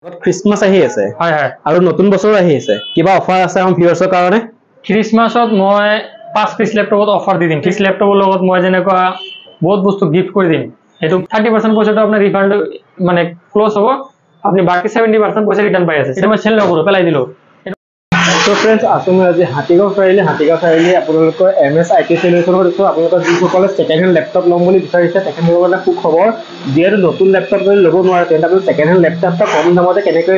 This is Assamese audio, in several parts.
ক্ৰিসমাস আহি আছে হয় হয় আৰু নতুন বছৰ আহি আছে কিবা অফাৰ আছে আমাৰ ভিউয়াৰ্সৰ কাৰণে ক্ৰিসমাসত মই 5 পিস ল্যাপটপত অফাৰ দি দিম 30 ল্যাপটপৰ লগত মই যেনেকুৱা বহুত বস্তু গিফট কৰি দিম এটো 30% পইচাটো আপোনাৰ ৰিফান্ড মানে ক্লোজ হ'ব আপনি বাকি 70% পইচা ৰিটাৰ্ণ পাই আছে এটা মই সেল নকৰো পেলাই দিলো তো फ्रेंड्स আপুনি আজি হাতীগাঁও চাৰিআলি আপোনালোকৰ MS IT সলিউশনৰ দিছো আপোনালোকৰ যিসকলে সেকেন্ড হ্যান্ড ল্যাপটপ ল'ম বুলি বিচাৰিছে তেখেতসকলৰ কাৰণে খুব খবৰ যিহেতু নতুন ল্যাপটপ যদি ল'ব নোৱাৰে তেন্তে আপুনি সেকেন্ড হ্যান্ড ল্যাপটপটা কম দামতে কেনেকৈ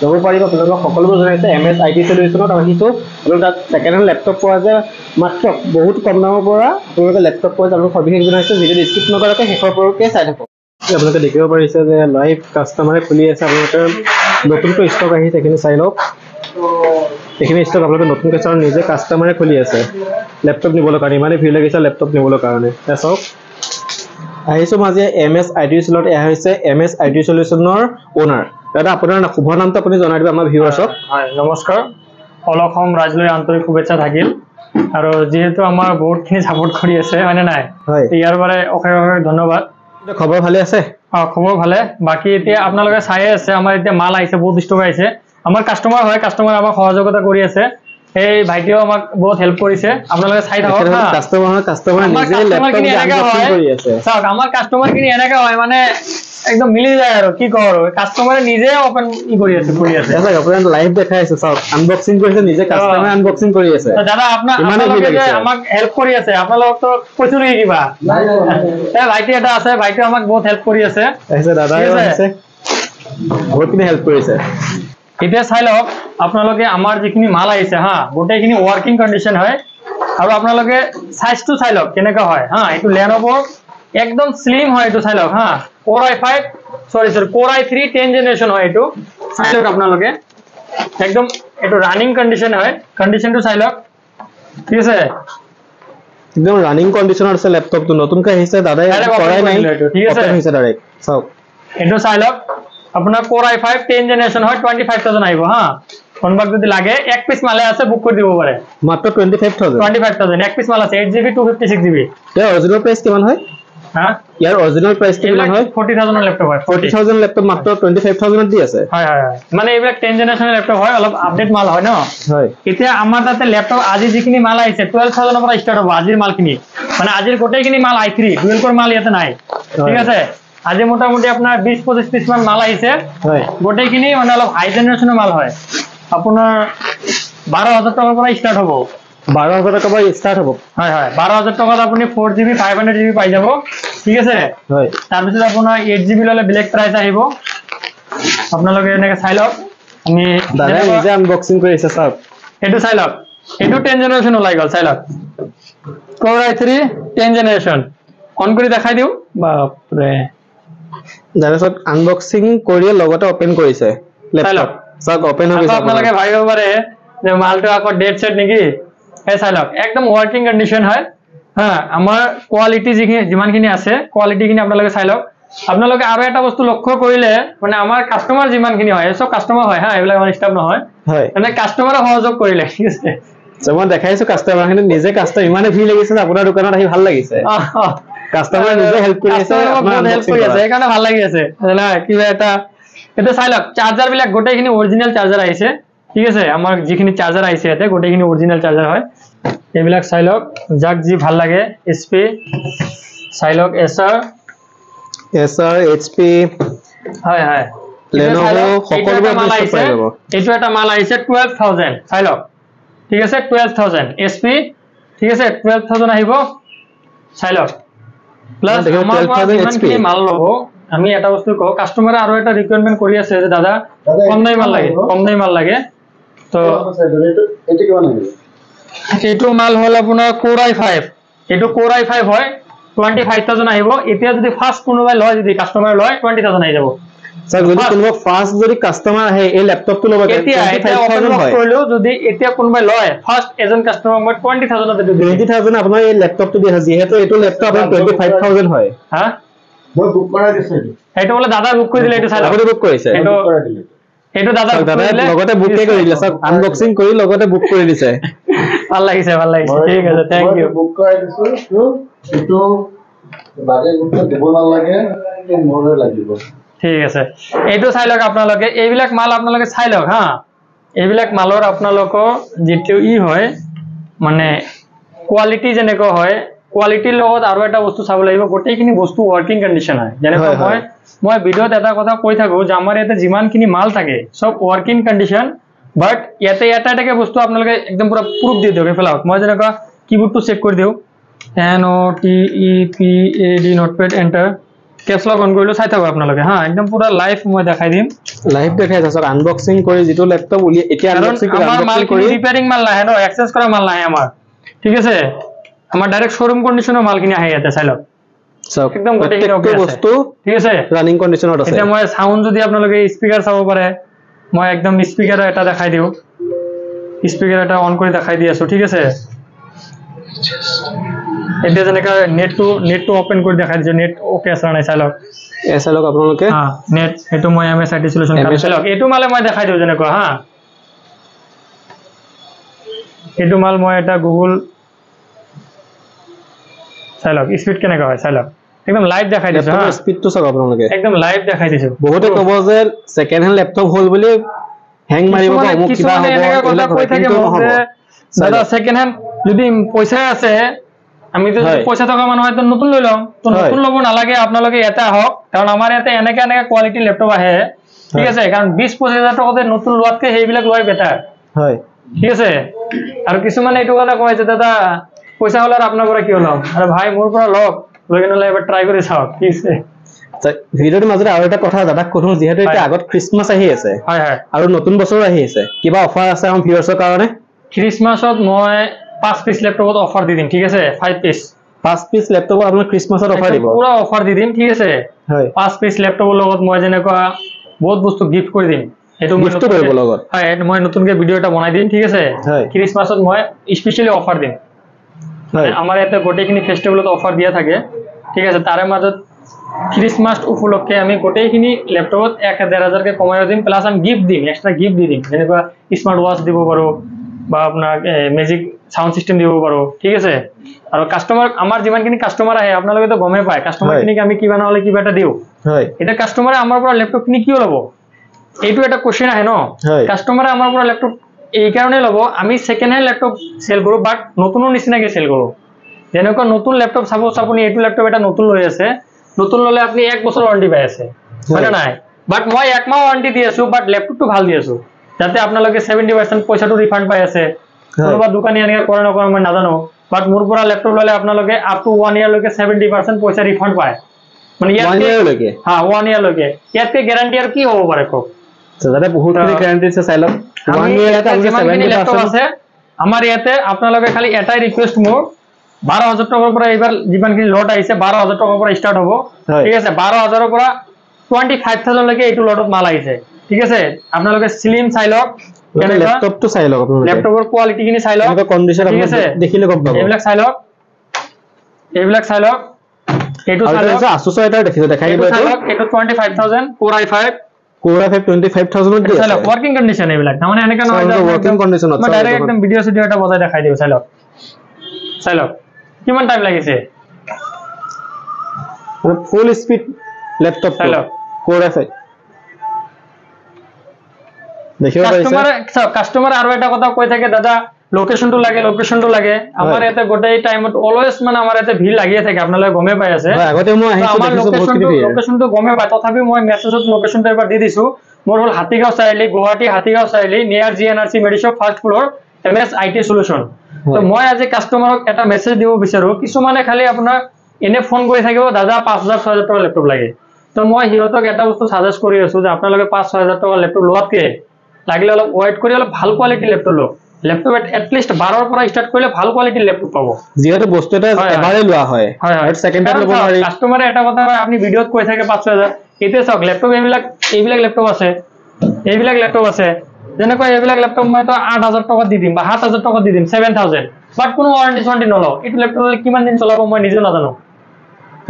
ল'ব পাৰিব আপোনালোকক সকলোবোৰ জনাইছে MS IT সলিউশনত আহিছো আপোনালোক তাত সেকেন্ড হ্যান্ড ল্যাপটপ পোৱা যায় মাত্ৰ বহুত কম দামৰ পৰা আপোনালোকে ল্যাপটপ পোৱা যাব সবিশেষ জনাইছে ভিডিও স্কিপ নকৰাকৈ শেষৰ পৰলৈকে চাই থাকক আপোনালোকে দেখিব পাৰিছে যে লাইভ কাস্টমাৰে খুলি আছে আপোনালোকে নতুনকৈ ষ্টক আহিছে এখিনি চাই লওক এখিনি ষ্টক আপোনালোকে নতুন কাস্টমাৰ নিজে কাস্টমাৰে খুলি আছে ল্যাপটপ নিবলৈ কাৰণে মানে ভিউ লাগিছে ল্যাপটপ নিবলৈ কাৰণে চাওক আহিছো মাজে MS IT সলিউশনত এয়া হৈছে MS IT সলিউশনৰ ওনাৰ দাদা আপোনাৰ শুভ নামটো আপুনি জনাই দিব আমাৰ ভিউয়াৰ্সক হয় নমস্কাৰ অলখম ৰাজলৈ আন্তৰিক শুভেচ্ছা থাকিল আৰু যেহেতু আমাৰ বহুতখিনি সাপোৰ্ট কৰি আছে মানে নাই হয় ইয়াৰ বাবে অশেষ ধন্যবাদ খবৰ ভালে আছে খবৰ ভালে বাকি এতিয়া আপোনালোকে চাই আছে আমাৰ এতিয়া মাল আহিছে বহুত ষ্টক আহিছে আমাৰ কাস্টমাৰ হয় কাস্টমাৰ আমাক সহযোগিতা কৰি আছে এই ভাইটিও আমাক বহুত হেল্প কৰিছে আপোনালোকে চাই থাকক কাস্টমাৰ নিজে ল্যাপটপ আনবক্সিং কৰি আছে চাওক আমাৰ কাস্টমাৰ কিনি এনেকা হয় মানে একদম মিলি যায় আৰু কি কৰো কাস্টমাৰে নিজে ওপেন কৰি আছে চাওক আপোনাৰ লাইভ দেখাই আছে চাওক আনবক্সিং কৰিছে নিজে কাস্টমাৰে আনবক্সিং কৰি আছে দাদা আপোনালোকে যে আমাক হেল্প কৰি আছে আপোনালোক তো কৈছো নেকি কিবা এই ভাইটি এটা আছে ভাইটি আমাক বহুত হেল্প কৰি আছে দাদা আছে বহুতখিনি হেল্প কৰিছে এতিয়া চাই লওক আপোনালোকে আমাৰ যিখিনি মাল আহিছে হা গোটেইখিনি ওয়াৰ্কিং কন্ডিশন হয় আৰু আপোনালোকে সাইজটো চাই লওক কেনেকা হয় হা এটো Lenovo একদম স্লিম হয় এটো চাই লওক হা Core i5 Core i3 10 generation হয় এটো চাই লওক আপোনালোকে একদম এটো রানিং কন্ডিশন হয় কন্ডিশনটো চাই লওক ঠিক আছে একদম রানিং কন্ডিশনৰ আছে ল্যাপটপটো নতুনকৈ আহিছে দাদাই কৰাই নাই ঠিক আছে হৈছে ডাইৰেক্ট চাওক এটো চাই লওক আপোনাৰ Core i5 10 জেনারেশন হয় 25000 আহিব হা কোনবাক যদি লাগে এক পিস মালে আছে বুক কৰি দিব পাৰে মাত্ৰ 25000 এক পিস মাল আছে 8GB 256GB এ অৰিজিনাল প্ৰাইস কিমান হয় হা ইয়াৰ অৰিজিনাল প্ৰাইস কিমান হয় 40000 এৰ ল্যাপটপ হয় 40000 ল্যাপটপ মাত্ৰ 25000 দি আছে হয় হয় মানে এইবিলাক 10 জেনাৰেশনেৰ ল্যাপটপ হয় অলপ আপডেট মাল হয় ন হয় এতিয়া আমাৰ তাতে ল্যাপটপ আজি যিখিনি মাল আহিছে 12000 ৰ পৰা স্টাৰ্ট হ'ব আজিৰ মালখিনি মানে আজিৰ গোটেইখিনি মাল i3 ডুয়েল কোৰ মাল ইয়াতে নাই ঠিক আছে আজি মোটামুটি আপোনাৰ 20-25 পিস মান মাল আহিছে হয় গোটেইখিনি মানে অলপ হাই জেনাৰেশনৰ মাল হয় আপোনাৰ 12000 টকাৰ পৰা স্টাৰ্ট হ'ব 12000 টকাৰ পৰা স্টার্ট হ'ব হয় হয় 12000 টকাত আপুনি 4GB 500GB পাই যাব ঠিক আছে হয় তাৰ পিছত আপোনাৰ 8GB ললে ব্ল্যাক প্ৰাইস আহিব আপোনালোকে এনেকৈ চাই লওক আমি দাদা নিজে আনবক্সিং কৰিছে চাওক এটো চাই লওক এটো 10 জেনাৰেশন ওলাই গল চাই লওক Core i3 10 জেনাৰেশন অন কৰি দেখাই দিও বাপ ৰে দাদাছত আনবক্সিং কৰি লগতে ওপেন কৰিছে ল্যাপটপ চাওক ওপেন হৈ গৈছে আপোনালোকে ভাবিব পাৰে যে মালটো আকৌ ডেট সেট নেকি এই চাই লওক একদম ওয়ার্কিং কন্ডিশন হয় হ্যাঁ আমাৰ কোয়ালিটি যিমানখিনি আছে কোয়ালিটিখিনি আপোনালোকে চাই লওক আপোনালোকে আৰু এটা বস্তু লক্ষ্য কৰিলে মানে আমাৰ কাস্টমাৰ যিমানখিনি হয় সব কাস্টমাৰ হয় হা এইবিলাক আমাৰ স্টাফ নহয় হয় মানে কাস্টমাৰে সহযোগ কৰিলে ঠিক আছে মই দেখাইছো কাস্টমাৰখিনি নিজে কাস্টমাৰ ইমানে ভিৰ লাগিছে আপোনাৰ দোকানত আহি ভাল লাগিছে কাস্টমাৰ নিজে হেল্প কৰি আছে আপোনাৰ হেল্প কৰি আছে সেইকাৰণে ভাল লাগি আছে না কিবা এটা চাই লওক চাৰ্জাৰ বিলাক গোটেইখিনি অৰিজিনাল চাৰ্জাৰ আহিছে ঠিক আছে আমাৰ যিখিনি চাৰ্জাৰ আহিছে ইয়াতে গোটেইখিনি অৰিজিনাল চাৰ্জাৰ হয় এইবিলাক চাই লওক যাক যি ভাল লাগে HP চাই লওক Acer HP হয় হয় Lenovo সকলোবোৰ মাল আহিছে এইটো এটা মাল আহিছে 12000 চাই লওক ঠিক আছে 12000 HP ঠিক আছে 12000 আহিব চাই লওক প্লাস আমাৰ 12000 HP মাল লব আমি এটা বস্তু কও কাস্টমাৰে আৰু এটা ৰিকোয়াৰমেন্ট কৰি আছে যে দাদা কম দামী মাল লাগে তো এটো কিমান আহিব এটো মাল হল আপোনাৰ Core i5 এটো Core i5 হয় 25000 আহিব এতিয়া যদি ফার্স্ট কোনোবাই লয় যদি কাস্টমাৰ লয় 20000 আহি যাব স্যাৰ যদি কোনোবা ফাৰ্স্ট যদি কাস্টমাৰ আহে এই ল্যাপটপটো লব এতিয়া ওপেন কৰিলো যদি এতিয়া কোনোবাই লয় ফাৰ্স্ট এজন কাস্টমাৰ মই 20000 তে দিম 20000 আপোনাৰ এই ল্যাপটপটো দিয়া যেহেতু এটো ল্যাপটপ আপোনাৰ 25000 হয় হা মই বুক কৰাই দিছো এটো বলে দাদা বুক কৰি দিলে এটো চাই আপুনি বুক কৰিছে এটো কৰাই দিলে এটো দাদা লগতে বুক কৰি দিলে সব আনবক্সিং কৰি লগতে বুক কৰি দিছে ভাল লাগিছে ঠিক আছে থ্যাংক ইউ বুক কৰাই দিছো এটো লাগে গুতে দিব নালাগে মোৰে লাগিব ঠিক আছে এইটো চাই লওক আপোনালোকে এইবিলাক মাল আপোনালোকে চাই লওক হা এইবিলাক মালৰ আপোনালোকৰ যেটো হয় মানে কোৱালিটি যেনেকৈ হয় কোৱালিটিৰ লগত আৰু এটা বস্তু চাব লাগিব গোটেইখিনি বস্তু ওয়ার্কিং কন্ডিশন হয় যেনেকৈ মই ভিডিওত এটা কথা কৈ থাকো যে আমাৰ ইয়াতে যিমানখিনি মাল থাকে সব ওয়াৰ্কিং কন্ডিশন বাট ইয়াতে এটাকে বস্তু আপোনালোকে একদম পুৰা প্ৰুফ দি দিও ফেলাওক মই যেনেকৈ কিবোৰ্ডটো চেক কৰি দিও NOTEPAD notepad enter capes lock on কৰিলো চাই থাকো আপোনালোকে হা একদম পুৰা লাইভ মই দেখাই দিম লাইভ দেখাই আছে আনবক্সিং কৰি যেটো ল্যাপটপ উলি এতিয়া আনবক্সিং কৰি আমাৰ মাল কি ৰিপেয়াৰিং মাল নাহে ন এক্সেস কৰা মাল নাহে আমাৰ ঠিক আছে আমাৰ ডাইৰেক্ট শোৰুম কন্ডিশনৰ মালখিনি আহে ইয়াতে চাই লওক সব একদম গোটেইখিনি বস্তু ঠিক আছে রানিং কন্ডিশনত আছে এটা মই সাউন্ড যদি আপোনালোকে স্পিকাৰ চাব পাৰে মই একদম স্পিকাৰ এটা দেখাই দিও স্পিকাৰ এটা অন কৰি দেখাই দি আছো ঠিক আছে এটা যেনেকা নেটটো ওপেন কৰি দেখাই দিছো নেট ওকে আছে নাই চাই লওক এসা লওক আপোনালোকে হা নেট এটো মই এমএস আইটি সলিউশন চাই লওক এটো মালে মই দেখাই দিও যেনেকা হা এটো মাল মই এটা গুগল চাই লওক স্পিড কেনেকা হয় চাই লওক একদম লাইভ দেখাই দিছো হা স্পিডটো চাওক আপোনালোকে একদম লাইভ দেখাই দিছো বহুতে কব যে সেকেন্ড হ্যান্ড ল্যাপটপ হল বুলি হ্যাং মাৰিব বা অমুক কিবা হ'ব এলা কৈ থাকে দাদা সেকেন্ড হ্যান্ড যদি পয়সা আছে আমি তো পয়সা থকা মানুহ হয় তো নতুন লৈ লম তো নতুন লব নালাগে আপোনালোকে এটা হওক কারণ আমাৰ ইয়াতে এনেকা কোৱালিটি ল্যাপটপ আহে ঠিক আছে কাৰণ 20-25,000 টাকাতে নতুন লোৱাতকে সেইবিলাক লোৱাই বেটাৰ হয় ঠিক আছে আৰু কিছুমানে এইটো কথা কয় যে দাদা পয়সা হলে আপোনাৰ পৰা কি লম আৰে ভাই মোৰ পৰা লওক লৈ কিনে এবাৰ ট্ৰাই কৰি চাওক ঠিক আছে ভিডিওৰ মাজতে আৰু এটা কথা দাদাক কৰো যেহেতু এটা আগত ক্ৰিসমাস আহি আছে হয় হয় আৰু নতুন বছৰ আহি আছে কিবা অফাৰ আছে আমাৰ ভিউয়াৰ্সৰ কাৰণে ক্ৰিসমাসত মই 5 পিস ল্যাপটপত অফাৰ দি দিম ঠিক আছে 5 পিস 5 পিস ল্যাপটপত আপোনাৰ ক্ৰিসমাসত অফাৰ দিব পুৰা অফাৰ দি দিম ঠিক আছে হয় 5 পিস ল্যাপটপৰ লগত মই যেনেকা বহুত বস্তু গিফট কৰি দিম এটো মই গিফট কৰিব লগত হয় মই নতুনকে ভিডিও এটা বনাই দিম ঠিক আছে ক্রিসমাসত মই স্পেশালি অফার দিম আমাৰ ইয়াতে গোটেইখিনি ফেস্টিভেলত অফাৰ দিয়া থাকে ঠিক আছে তাৰে মাজত ক্রিসমাস উপলক্ষে আমি গোটেইখিনি ল্যাপটপত 1,000 কে কমাই দিম প্লাস আমি গিফট দিম এক্সট্রা গিফট দি দিম যেনেকা স্মার্ট ওয়াচ দিব পাৰো বা আপনাৰ ম্যাজিক সাউন্ড সিস্টেম দিব পাৰো ঠিক আছে আৰু কাস্টমাৰ আমাৰ যিমানখিনি কাস্টমার আহে আপোনালোকে তো গমে পায় কাস্টমার কিনি আমি কিবা নহলে কিবা এটা দিও হয় এটা কাস্টমারে আমাৰ পৰা ল্যাপটপ কিনি কিয় লব এইটো এটা কোশ্চেন আহে ন কাস্টমাৰে আমাৰ পৰা ল্যাপটপ এই কাৰণে লব আমি সেকেন্ড হ্যান্ড ল্যাপটপ সেল কৰো বাট নতুনৰ নিচিনাকে সেল কৰো যেনেকৈ নতুন ল্যাপটপ সাপোজ আপুনি এইটো ল্যাপটপ এটা নতুন লৈ আছে নতুন ললে আপনি 1 বছৰ ওয়ারেন্টি পাই আছে হয় না নাই বাট মই 1 মাহ ওয়ারেন্টি দি আছো বাট ল্যাপটপটো ভাল দি আছো যাতে আপোনালোকে 70% পইচাটো রিফান্ড পাই আছে কোনোবা দোকানী আনিয়া কৰে নকৰে মই নাজানো বাট মোৰ পৰা ল্যাপটপ ললে আপোনালোকে আপ টু 1 ইয়াৰ লৈকে 70% পইচা ৰিফান্ড পায় মানে 1 ইয়াৰ লৈকে হ্যাঁ 1 ইয়াৰ লৈকে ইয়াতে গ্যাৰান্টি আৰ কি হ'ব পাৰে কওক দাদা বহুত খিনি গ্যাৰান্টি আছে চাই লওক 1 ইয়াৰ এটা 70% আছে আমাৰ ইয়াতে আপোনালোকে খালি এটাই ৰিকুৱেষ্ট মোৰ 12,000 টাকাৰ পৰা এবাৰ যিমানখিনি লট আহিছে 12,000 টাকাৰ পৰা স্টাৰ্ট হ'ব ঠিক আছে 12,000 পৰা 25,000 লৈকে এইটো লটত মাল আহিছে ঠিক আছে আপোনালোকে স্লিম চাই লওক ল্যাপটপটো চাই লওক আপোনালোকে ল্যাপটপৰ কোৱালিটি খিনি চাই লওক এটা কন্ডিশন আপোনালোকে দেখিলে গম পাব এইবিলাক চাই লওক এইটো চাই লওক Asus এটা দেখাই দিব এইটো 25,000 Core i5 25,000 দি আছে ওয়ার্কিং কন্ডিশন এইবিলাক মানে এনেকা নহয় যে ওয়ার্কিং কন্ডিশন আছে মই ডাইরেক্ট একদম ভিডিও এটা বজাই দেখাই দিও চাই লওক কিমান টাইম লাগিছে ফুল স্পিড ল্যাপটপ চাই লওক Core i5 দেখিব পাৰিছে কাস্টমাৰ আৰু এটা কথা কৈ থাকে দাদা লোকেশনটো লাগে আমাৰ ইয়াতে গোটেই টাইমত অলৱেজ মানে আমাৰ ইয়াতে ভিৰ লাগিয়ে থাকে আপোনালোকে গমে পাই আছে আগতে মই আহিছো লোকেশনটো গমে পাই তথাপি মই মেছেজত লোকেশনটো এবাৰ দি দিছো মোৰ হল হাতীগাঁও চাৰিআলি Guwahati Hatigaon Chariali near GNRC Medishop first floor MS IT solution তো মই আজি কাস্টমাৰক এটা মেছেজ দিব বিচাৰো কিছুমানে খালি আপোনাৰ এনে ফোন কৰি থাকিব দাদা 5,000-6,000 টকা ল্যাপটপ লাগে তো মই হিৰতক এটা বস্তু সাজেষ্ট কৰি আছো যে আপোনালোকে 5,000-6,000 টকা ল্যাপটপ লোৱাতকে লাগিলে অলপ ওয়েট কৰি অলপ ভাল কোৱালিটি ল্যাপটপ লওক ল্যাপটপ এটলিস্ট 12 পৰা স্টাৰ্ট কৰিলে ভাল কোৱালিটি ল্যাপটপ পাব যেহেতু বস্তু এটা এবাৰে লোৱা হয় আৰু সেকেন্ড টাইম ল'ব নোৱাৰি কাস্টমাৰে এটা কথা আপুনি ভিডিওত কৈ থাকে 5,000 এতে চাওক ল্যাপটপ এইবিলাক ল্যাপটপ আছে যেনেকৈ এইবিলাক ল্যাপটপ মই তো 8,000 টাকা দি দিম বা 7,000 টাকা দি দিম 7,000 বাট কোনো ওয়ারেন্টি নলও এইটো ল্যাপটপ কিমান দিন চলাব মই নিজে নাজানো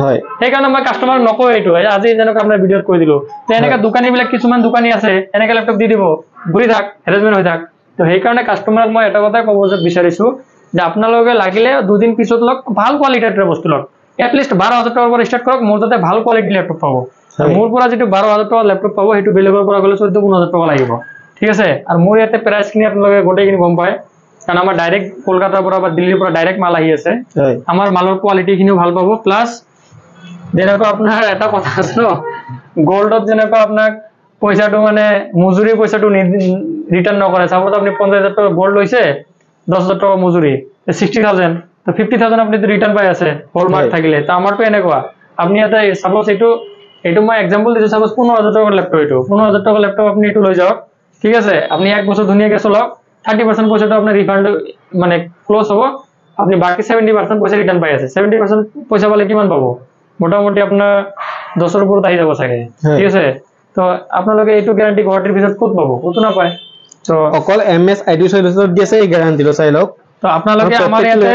হয় সেইকাৰণে মই কাস্টমাৰ নকওঁ এইটো আজি যেনেকৈ আপোনাৰ ভিডিওত কৈ দিলো তে এনেকা দোকানীবিলাক কিছুমান দোকানী আছে এনেকা ল্যাপটপ দি দিব ঘুৰি থাক হেৰাসমেন্ট হৈ থাক তো সেইকাৰণে কাস্টমাৰক মই এটা কথা ক'ব বিচাৰিছো যে আপোনালোকে লাগিলে দুদিন পিছত লওক ভাল কোৱালিটিৰ বস্তু লওক এটলিস্ট 12,000 টাকাৰ পৰা স্টাৰ্ট কৰক মোৰ তাতে ভাল কোৱালিটি ল্যাপটপ পাব মোৰ পৰা যেটো 12000 টকা ল্যাপটপ পাবো হেতু বেলেগৰ পৰা গলে 14000 টকা লাগিব ঠিক আছে আৰু মোৰ ইয়াতে প্ৰাইস কিনি আপোনালোকে গোটেইখিনি গম পায় কাৰণ আমাৰ ডাইৰেক্ট কলকাতাৰ পৰা বা দিল্লীৰ পৰা ডাইৰেক্ট মাল আহি আছে আমাৰ মালৰ কোৱালিটি খিনিও ভাল পাবো প্লাস যেনেকৈ আপোনাৰ এটা কথা আছে ন গোল্ডত যেনেকৈ আপোনাক পইচাটো মানে মজুৰি পইচাটো ৰিটাৰ্ন নকৰে সাপোজ আপুনি 50000 টাকা গোল্ড লৈছে 10000 টাকা মজুৰি 60000 তো 50000 আপনি তো ৰিটাৰ্ন পাই আছে হলমাৰ্ক থাকিলে তো আমাৰটো এনেকুৱা আপনি এটা সাপোজ এটো মই एग्जांपल দিছো সাপোজ 15000 টাকা ল্যাপটপ এটো 15000 টাকা ল্যাপটপ আপনি এটো লৈ যাওক ঠিক আছে আপনি এক বছর ধুনিয়াকে চলাওক 30% পয়সাটা আপনার রিফান্ড মানে ক্লোজ হবে আপনি বাকি 70% পয়সা রিটার্ন পাই আছে 70% পয়সা পালে কিমান পাবো মোটামুটি আপনার 10 এর উপর আহি যাব থাকে ঠিক আছে তো আপোনালোকে এইটো গ্যারান্টি গুৱাহাটীৰ ভিতৰত ক'ত পাবো ক'ত না পায় তো অকল এমএস আইডি সলিউশন দিছে এই গ্যারান্টিটো চাই লওক তো আপোনালোকে আমাৰ ইয়াতে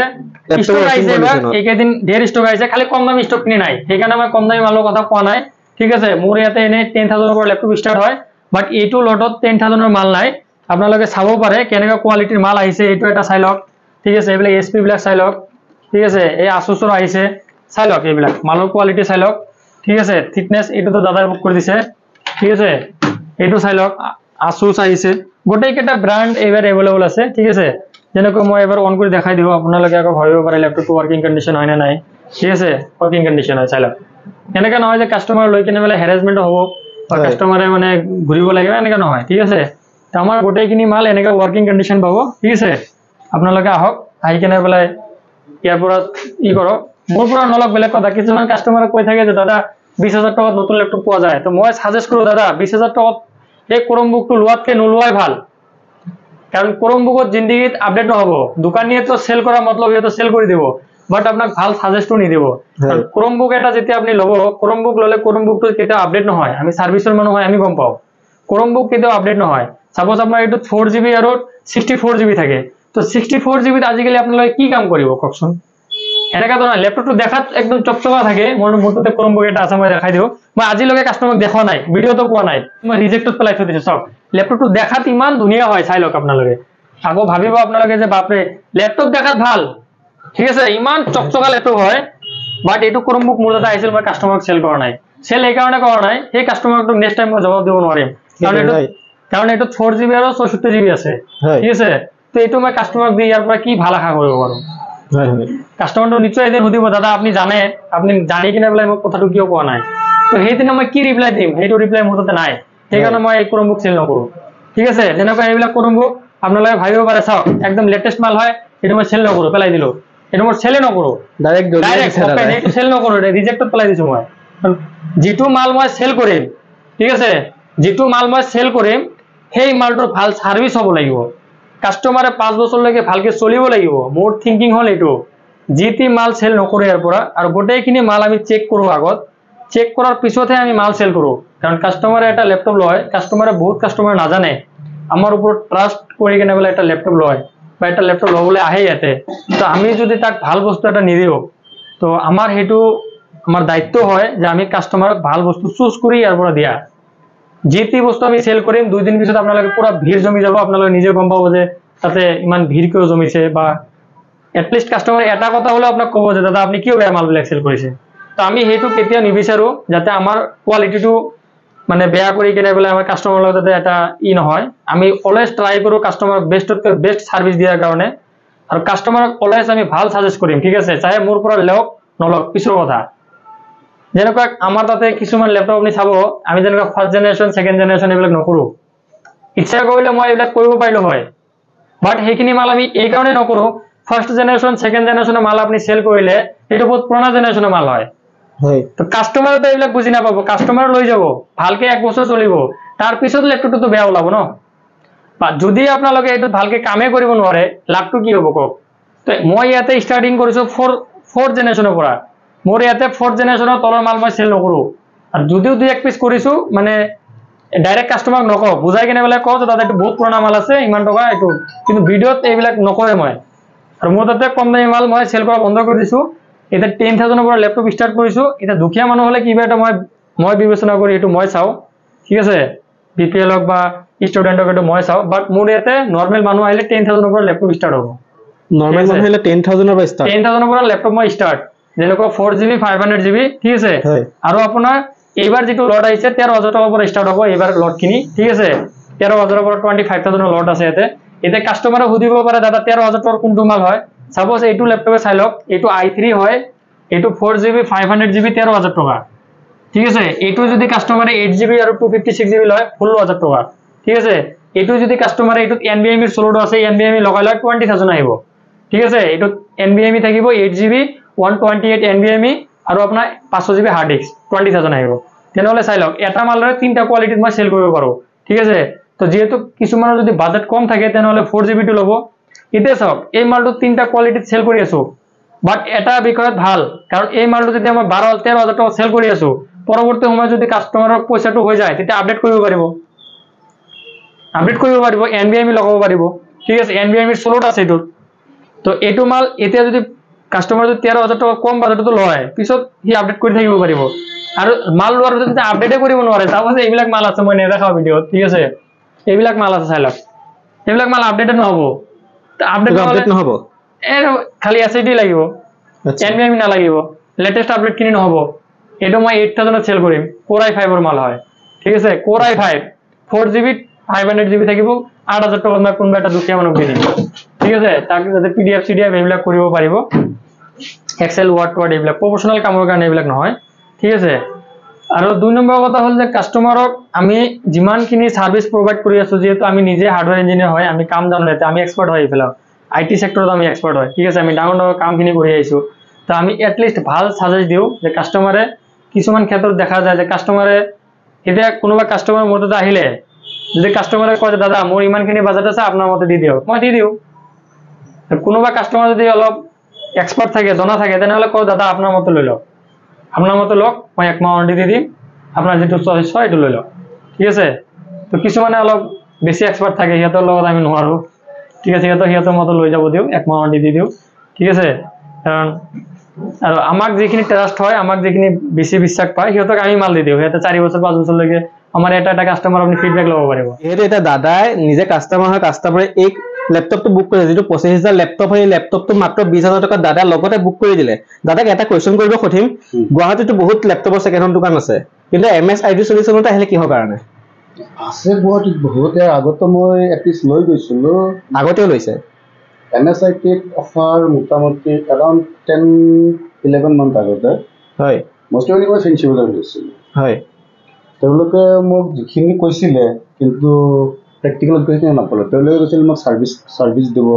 স্টক আইছে এইকেদিন ঢেৰ স্টক আইছে খালি কম দামী স্টক কিনি নাই সেইকাৰণে মই কম দামী মালৰ কথা কোৱা নাই ঠিক আছে মোৰ ইয়াতে এনে 10000 ৰ পৰা ল্যাপটপ স্টাৰ্ট হয় বাট এইটো লটত 10000 ৰ মাল নাই আপোনালোকে চাব পাৰে কেনেকা কোৱালিটিৰ মাল আহিছে এইটো এটা চাই লওক ঠিক আছে এইবিলাক এসপি বিলাক চাই লওক ঠিক আছে এই আসুসৰ আহিছে চাই লওক এইবিলাক মালৰ কোৱালিটি চাই লওক ঠিক আছে থিকনেস এইটো তো দাদাই বুক কৰি দিছে ঠিক আছে এইটো চাই লওক আসুস আহিছে গোটেই কেটা ব্র্যান্ড এভার अवेलेबल আছে ঠিক আছে যেনেকৈ মই এবাৰ অন কৰি দেখাই দিও আপোনালোকে আকৌ ভাবিব পাৰে ল্যাপটপটো ওয়াৰ্কিং কন্ডিশন হয় না নাই ঠিক আছে ওয়াৰ্কিং কন্ডিশন হয় চাই লওক এনেকা নহয় যে কাস্টমাৰ লৈ কিনে বলে হ্যাৰাসমেন্ট হ'ব বা কাস্টমাৰে মানে ঘুৰিব লাগিব এনেকা নহয় ঠিক আছে তো আমাৰ গোটেইখিনি মাল এনেকা ওয়াৰ্কিং কন্ডিশন পাবো ঠিক আছে আপোনালোকে আহক আহি কিনে বলে ইয়াৰ পৰা ই কৰক মোৰ পৰা নলক বেলেগ কথা কিছুমান কাস্টমাৰে কৈ থাকে যে দাদা 20000 টাকা নতুন ল্যাপটপ পোৱা যায় তো মই সাজেস্ট কৰো দাদা 20000 টাকা এই ক্ৰোমবুকটো লোৱাতকে নলোৱাই ভাল কাৰণ ক্ৰোমবুকত জিন্দেগীত আপডেট নহব দোকানীয়ে তো সেল কৰা মতলব ইয়ে তো সেল কৰি দিব বাট আপোনাক ভাল সাজেস্টও নি দিব কারণ ক্রোমবুক এটা যেতিয়া আপনি লব ক্রোমবুক ললে ক্রোমবুকটো কেতিয়া আপডেট নহয় আমি সাৰ্ভিসৰ মানুহ হয় আমি গম পাও ক্ৰোমবুক কেতিয়া আপডেট নহয় সাপোজ আপোনাৰ এটো 4GB আৰু 64GB থাকে তো 64GB আজিকালি আপোনালোকে কি কাম কৰিব ককচোন এনেকা তো না ল্যাপটপটো দেখাত একদম চকচকা থাকে মোৰ মুঠতে ক্ৰোমবুক এটা আছে মই দেখাই দিও মই আজিলৈকে কাস্টমাৰক দেখা নাই ভিডিও তো কোৱা নাই মই ৰিজেক্টত পেলাই থৈ দিছো সব ল্যাপটপটো দেখাত ইমান ধুনিয়া হয় চাই লওক আপোনালোকে আগো ভাবিব আপোনালোকে যে বাপৰে ল্যাপটপ দেখাত ভাল ঠিক আছে ইমান চকচকা ল্যাপটপ হয় বাট এটো ক্রোমবুক মোৰ দাদা আইছিল মই কাস্টমাৰক সেল কৰা নাই সেল এই কাৰণে কৰা নাই সেই কাস্টমাৰক নেক্সট টাইম মই জবাব দিব নোৱাৰিম কাৰণ এটো 4GB আৰু 64GB আছে ঠিক আছে তো এটো মই কাস্টমাৰক দি ইয়াৰ পৰা কি ভাল আশা কৰিব পাৰো কাস্টমাৰটো নিশ্চয় এদিন সুধিব দাদা আপনি জানি কিনে বলে মই কথাটো কিয় কোৱা নাই তো সেইদিনা মই কি ৰিপ্লাই দিম সেইটো ৰিপ্লাই মোৰ তাতে নাই সেইকাৰণে মই এই ক্ৰোমবুক সেল নকৰো ঠিক আছে যেনেকৈ এইবিলাক ক্ৰোমবুক আপোনালোকে ভাবিব পাৰে চাওক একদম লেটেস্ট মাল হয় এটো মই সেল নকৰো পেলাই দিলো এটো মই সেল নকৰো ডাইৰেক্ট এটো সেল নকৰো ৰিজেক্টত পেলাই দিছো মই যেটো মাল মই সেল কৰিম ঠিক আছে যেটো মাল মই সেল কৰিম সেই মালটোৰ ভাল সাৰ্ভিস হ'ব লাগিব কাস্টমাৰে 5 বছৰলৈকে ভালকে চলিব লাগিব মোৰ থিংকিং হল এটো জিটি মাল সেল নকৰো ইয়াৰ পৰা আৰু গোটেইখিনি মাল আমি চেক কৰো আগত চেক কৰাৰ পিছতহে আমি মাল সেল কৰো কাৰণ কাস্টমাৰে এটা ল্যাপটপ লয় কাস্টমাৰে বহুত কাস্টমাৰ না জানে আমাৰ উপৰ ট্ৰাস্ট কৰি কিনে বলে এটা ল্যাপটপ লয় বা এটা ল্যাপটপ লবলে আহে ইয়াতে তো আমি যদি তাক ভাল বস্তু এটা নিদিও তো আমার হেতু আমার দায়িত্ব হয় যে আমি কাস্টমারক ভাল বস্তু চুজ কৰি ইয়াৰ পৰা দিয়া যেটি বস্তু আমি সেল কৰিম 2 দিন পিছত আপোনালোকে পুরা ভিড় জমি যাব আপোনালোকে নিজে গম পাব যে তাতে ইমান ভিড় কিয় জমিছে বা এটলিস্ট কাস্টমার এটা কথা হলে আপোনাক কব যে দাদা আপনি কিয় বেয়া মাল বিলাক সেল কৰিছে তো আমি হেতু কেতিয়া নিবিচাৰো যাতে আমাৰ কোৱালিটিটো মানে বেয়া কৰি কিনে বলে আমাৰ কাস্টমাৰ লগত এটা ই নহয় আমি অলৱেজ ট্ৰাই কৰো কাস্টমাৰ বেস্ট সাৰ্ভিস দিয়াৰ কাৰণে আৰু কাস্টমাৰক অলৱেজ আমি ভাল সাজেস্ট কৰিম ঠিক আছে চাহে মোৰ পৰা লওক নলওক পিছৰ কথা যেনেকৈ আমাৰ তাতে কিছুমান ল্যাপটপ আপুনি চাব আমি যেনেকৈ ফাৰ্স্ট জেনাৰেশন সেকেন্ড জেনাৰেশন এইবিলাক নকৰো ইচ্ছা কৰিলে মই এইবিলাক কৰিব পাৰিলো হয় বাট সেইখিনি মাল আমি এই কাৰণে নকৰো ফাৰ্স্ট জেনাৰেশন সেকেন্ড জেনাৰেশনৰ মাল আপুনি সেল কৰিলে এটো বহুত পুৰণা জেনাৰেশনৰ মাল হয় তো কাস্টমাৰ তো এইবিলাক বুজি না পাবো কাস্টমাৰ লৈ যাব ভালকে এক বছৰ চলিব তাৰ পিছত ল্যাপটপটো তো বেয়া ওলাব ন বা যদি আপোনালোকে এটো ভালকে কামে কৰিব নোৱাৰে লাভটো কি হ'ব কক তো মই ইয়াতে স্টাৰ্টিং কৰিছো 4 জেনাৰেশনৰ পৰা মোৰ ইয়াতে 4 জেনাৰেশনৰ তলৰ মাল মই সেল নকৰো আৰু যদিও দুই এক পিস কৰিছো মানে ডাইৰেক্ট কাস্টমাৰক নকও বুজাই কিনে বলে কও যে দাদা এটো বহুত পুৰণা মাল আছে ইমান টকা এটো কিন্তু ভিডিওত এইবিলাক নকৰে মই আৰু মোৰ তাতে কম দামী মাল মই সেল কৰা বন্ধ কৰি দিছো এটা 10000 পৰা ল্যাপটপ স্টাৰ্ট কৰিছো এটা দুখিয়া মানুহ হলে কিবা এটা মই বিবেচনা কৰি এটো মই চাও ঠিক আছে বিপিএল হক বা স্টুডেন্টক এটো মই চাও বাট মোৰ ইয়াতে নৰমাল মানুহ আহিলে 10000 পৰা ল্যাপটপ স্টাৰ্ট হ'ব নৰমাল মানুহ আহিলে 10000 পৰা স্টাৰ্ট 10000 পৰা ল্যাপটপ মই স্টাৰ্ট যেনেকৈ 4GB 500GB ঠিক আছে আৰু আপোনাৰ এইবাৰ যেটো লট আহিছে 13000 টাকাৰ পৰা ষ্টাৰ্ট হ'ব এইবাৰ লট কিনি ঠিক আছে 13000 পৰা 25000 লট আছে ইয়াতে এতিয়া কাস্টমাৰে সুধিব পাৰে দাদা 13000 টাকাৰ কোনটো মাল হয় সাপোজ এইটো ল্যাপটপে চাই লওক এইটো i3 হয় এইটো 4GB 500GB 13000 টাকা ঠিক আছে এইটো যদি কাস্টমাৰে 8GB আৰু 256GB লয় 16000 টাকা ঠিক আছে এইটো যদি কাস্টমাৰে এইটো NVMe সলোড আছে NVMe লগাই লয় 20000 আহিব ঠিক আছে এইটো NVMe থাকিব 8GB 128 NVMe আৰু আপোনাৰ 500GB হাৰ্ড ডিস্ক 20000 আহিব তেনেহলে চাই লওক এটা মালৰে তিনটা কোৱালিটিত মই সেল কৰিব পাৰো ঠিক আছে তো যেহেতু কিছুমানৰ যদি বাজেট কম থাকে তেনেহলে 4GB টো লব ইতে চাওক এই মালটো তিনটা কোৱালিটিত সেল কৰি আছো বাট এটা বিষয়ত ভাল কাৰণ এই মালটো যদি মই 12-13000 টাকা সেল কৰি আছো পৰৱৰ্তী সময় যদি কাস্টমাৰৰ পইচাটো হৈ যায় তেতিয়া আপডেট কৰিব পাৰিব NVMe লগাব পাৰিব ঠিক আছে NVMe সলোড আছে এইটো তো এইটো মাল এতিয়া যদি কাস্টমাৰ যদি 13000 টাকা কম বাজেটটো লয় পিছত হি আপডেট কৰি থাকিব পাৰিব আৰু মাল লোৱাৰ যদি আপডেটে কৰিব নোৱাৰে তাহলে এইবিলাক মাল আছে মই নেদেখাও ভিডিঅ ঠিক আছে এইবিলাক মাল আছে চাই লওক এইবিলাক মাল আপডেট নহব আপডেট নহব খালি SSD লাগিব NVMe না লাগিব লেটেস্ট আপডেট কিনি নহব এটো মই 8000 সেল কৰিম Core i5 এর মাল হয় ঠিক আছে Core i5 4GB 500GB থাকিব 8000 টাকা মই কোনবা এটা দুখীয়া মানুহ দিম ঠিক আছে তাকে যাতে PDF CDF এইবিলাক কৰিব পাৰিব Excel Word এইবিলাক প্ৰফেশনাল কামৰ কাৰণে এইবিলাক নহয় ঠিক আছে আৰু দুই নম্বৰ কথা হল যে কাস্টমাৰক আমি যিমানখিনি সাৰ্ভিস প্ৰোভাইড কৰি আছো যেহেতু আমি নিজে হার্ডওয়্যার ইঞ্জিনিয়ার হয় আমি কাম জানো এতে আমি এক্সপার্ট হৈ ফেলাও IT সেক্টৰত আমি এক্সপাৰ্ট হয় ঠিক আছে আমি ডাঙৰ কামখিনি কৰি আইছো তো আমি এট লিস্ট ভাল সাজেষ্ট দিও যে কাস্টমাৰে কিছুমান ক্ষেত্ৰত দেখা যায় যে কাস্টমাৰে এতিয়া কোনোবা কাস্টমাৰ মতে আহিলে যদি কাস্টমাৰে কয় দাদা মোৰ ইমানখিনি বাজেট আছে আপোনাৰ মতে দি দিও মই দি দিও কোনোবা কাস্টমাৰ যদি অলপ এক্সপাৰ্ট থাকে জনা থাকে তেনেহলে কয় দাদা আপোনাৰ মতে লৈ লওক আপোনাৰ মতে লওক মই এক মাহ অন দি দিম আপোনাৰ যেটো চইস হয় এটো লৈ লওক ঠিক আছে তো কিছুমানে অলপ বেছি এক্সপার্ট থাকে হিয়াতৰ লগত আমি নোৱাৰো ঠিক আছে হিয়াতৰ মতে লৈ যাব দিও এক মাহ অন দি দিও ঠিক আছে কারণ আৰু আমাক যিখিনি ট্ৰাস্ট হয় আমাক যিখিনি বেছি বিশ্বাস পায় হিয়তক আমি মাল দি দিও হিয়তে 4 বছৰ 5 বছৰ লৈকে আমাৰ এটা কাস্টমাৰ আপুনি ফিডব্যাক ল'ব পাৰিব এটো এটা দাদাই নিজে কাস্টমাৰ হয় কাস্টমাৰে এক ল্যাপটপটো বুক কৰিছে যেটো 25000 ল্যাপটপ হয় ল্যাপটপটো মাত্ৰ 20000 টাকা দাদা লগতে বুক কৰি দিলে দাদাক এটা কোৱেশ্চন কৰিব খঠিম গুৱাহাটীতো বহুত ল্যাপটপৰ সেকেন্ড হেণ্ড দোকান আছে কিন্তু MS IT সলিউশনটা আহিলে কি হয় কাৰণে আছে গুৱাহাটীত বহুতে আগতে মই এপিস লৈ গৈছিলো আগতেও লৈছে MS IT অফাৰ মোটামুটি around 10-11 month আগতে হয় মোষ্টলি মই ফেঞ্চি বজাৰ গৈছিলো হয় তেওঁলোকে মোক যিখিনি কৈছিলে কিন্তু প্ৰেক্টিকেল কৰিতে নাপালে তেওঁলোকে কৈছিল মোক সাৰ্ভিস দিব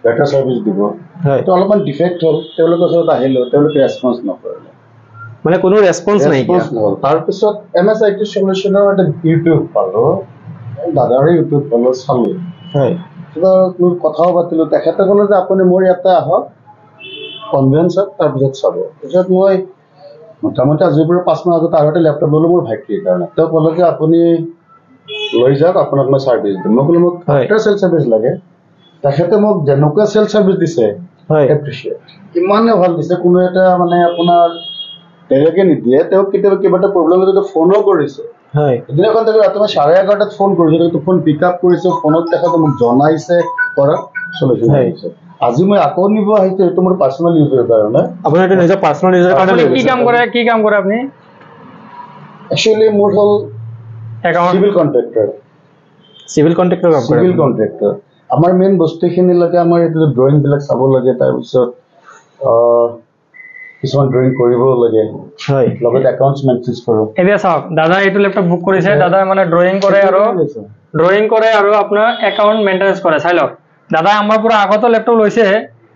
বেটাৰ সাৰ্ভিস দিব হয় তো অলপমান ডিফেক্ট হ'ল তেওঁলোকৰ ওচৰত আহিলো তেওঁলোকে ৰেসপন্স নকৰিলে মানে কোনো ৰেসপন্স নাই তাৰ পিছত MS IT সলিউশনৰ এটা ইউটিউব পালো দাদাৰে ইউটিউব পালো চালো হয় তো কথাও পাতিলো তেখেতে ক'লে যে আপুনি মোৰ ইয়াতে আহক কনভেন্সত তাৰ পিছত চাব পিছত মই মোটামুটি আজিৰ পৰা 5 মাহ আগতে আৰু এটা ল্যাপটপ ললো মোৰ ভাইটিৰ কাৰণে তেওঁ ক'লে যে আপুনি লৈ যাওক আপোনাক মই সাৰ্ভিস দিম মই ক'লো মোক আফটাৰ সেল সাৰ্ভিস লাগে তেখেতে মোক যেনেকুৱা সেল সাৰ্ভিস দিছে হয় এপ্ৰিচিয়েট ইমানে ভাল দিছে কোনো এটা মানে আপোনাৰ তেলকে নিদিয়ে তেওঁ কেতিয়াবা কিবা এটা প্ৰব্লেম হ'লে ফোনো কৰিছে হয় দিনখন তেখেতে ৰাতি 11:30 ফোন কৰিছে তো ফোন পিক আপ কৰিছে ফোনত তেখেতে মোক জনাইছে কৰা সলিউশন আহিছে আজি মই আকৌ নিব আহিছো এটো মোৰ পাৰ্সোনাল ইউজৰ কাৰণে আপোনাৰ এটা নিজৰ পাৰ্সোনাল ইউজৰ কাৰণে কি কাম কৰে আপুনি একচুয়ালি মোৰ হল একাউন্ট সিভিল কন্ট্ৰাক্টৰ কাম কৰে সিভিল কন্ট্ৰাক্টৰ আমাৰ মেইন বস্তুখিনি লাগে আমাৰ এটো ড্ৰয়িং বিলাক চাব লাগে তাৰ পিছত কিছুমান ড্ৰয়িং কৰিব লাগে হয় লগত একাউন্টস মেনেজ কৰো এতিয়া চাওক দাদা এইটো ল্যাপটপ বুক কৰিছে দাদা মানে ড্ৰয়িং কৰে আৰু আপোনাৰ একাউন্ট মেইনটেনেন্স কৰে চাই লওক দাদা আমাৰ পুৰা আগত ল্যাপটপ লৈছে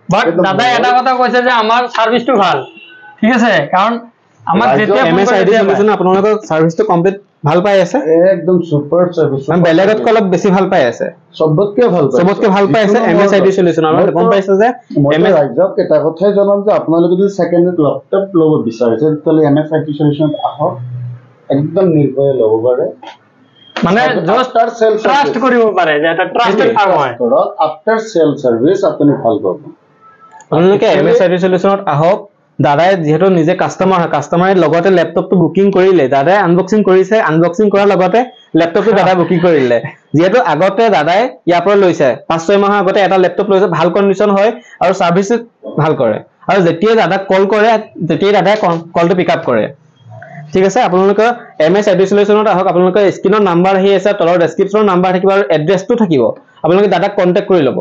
বাট দাদা এটা কথা কৈছে যে আমাৰ সাৰ্ভিসটো ভাল ঠিক আছে কাৰণ আমাক যেতিয়া MS IT সলিউশন আপোনালোকৰ সাৰ্ভিসটো কমপ্লিট ভাল পাই আছে একদম সুপাৰ সার্ভিস মানে বেলেগত অলপ বেছি ভাল পাই আছে সবতকে ভাল পাই আছে MS IT সলিউশন আৰু গম পাইছে যে MS ৰাইজক এটা কথাই জনাম যে আপোনালোকে যদি সেকেন্ড ল্যাপটপ ল'ব বিচাৰিছে তেতিয়াহ'লে MS IT সলিউশন আহক একদম নিৰ্ভয়ে ল'ব পাৰে মানে জাস্ট ট্ৰাস্ট কৰিব পাৰে যে এটা ট্ৰাস্টেড ফাৰ্ম হয় আফটাৰ সেল সার্ভিস আপুনি ভাল পাব আপোনালোকে MS IT সলিউশনত আহক দাদাই যেহেতু নিজে কাস্টমাৰ হয় কাস্টমাৰে লগতে ল্যাপটপটো বুকিং কৰিলে দাদাই আনবক্সিং কৰিছে আনবক্সিং কৰাৰ লগতে ল্যাপটপটো দাদাই বুকিং কৰিলে যেহেতু আগতে দাদাই ইয়াৰ পৰা লৈছে 5-6 মাহ আগতে এটা ল্যাপটপ লৈছে ভাল কন্ডিশন হয় আৰু সাৰ্ভিস ভাল কৰে আৰু যেতিয়া দাদা কল কৰে তেতিয়া দাদাই কলটো পিক আপ কৰে ঠিক আছে আপোনালোকে MS IT Solutions আহক আপোনালোকে স্ক্ৰিনৰ নাম্বাৰ আহি আছে তলৰ ডেসক্ৰিপচনৰ নাম্বাৰ থাকিব আৰু এড্ৰেছটো থাকিব আপোনালোকে দাদাক কন্টাক্ট কৰি ল'ব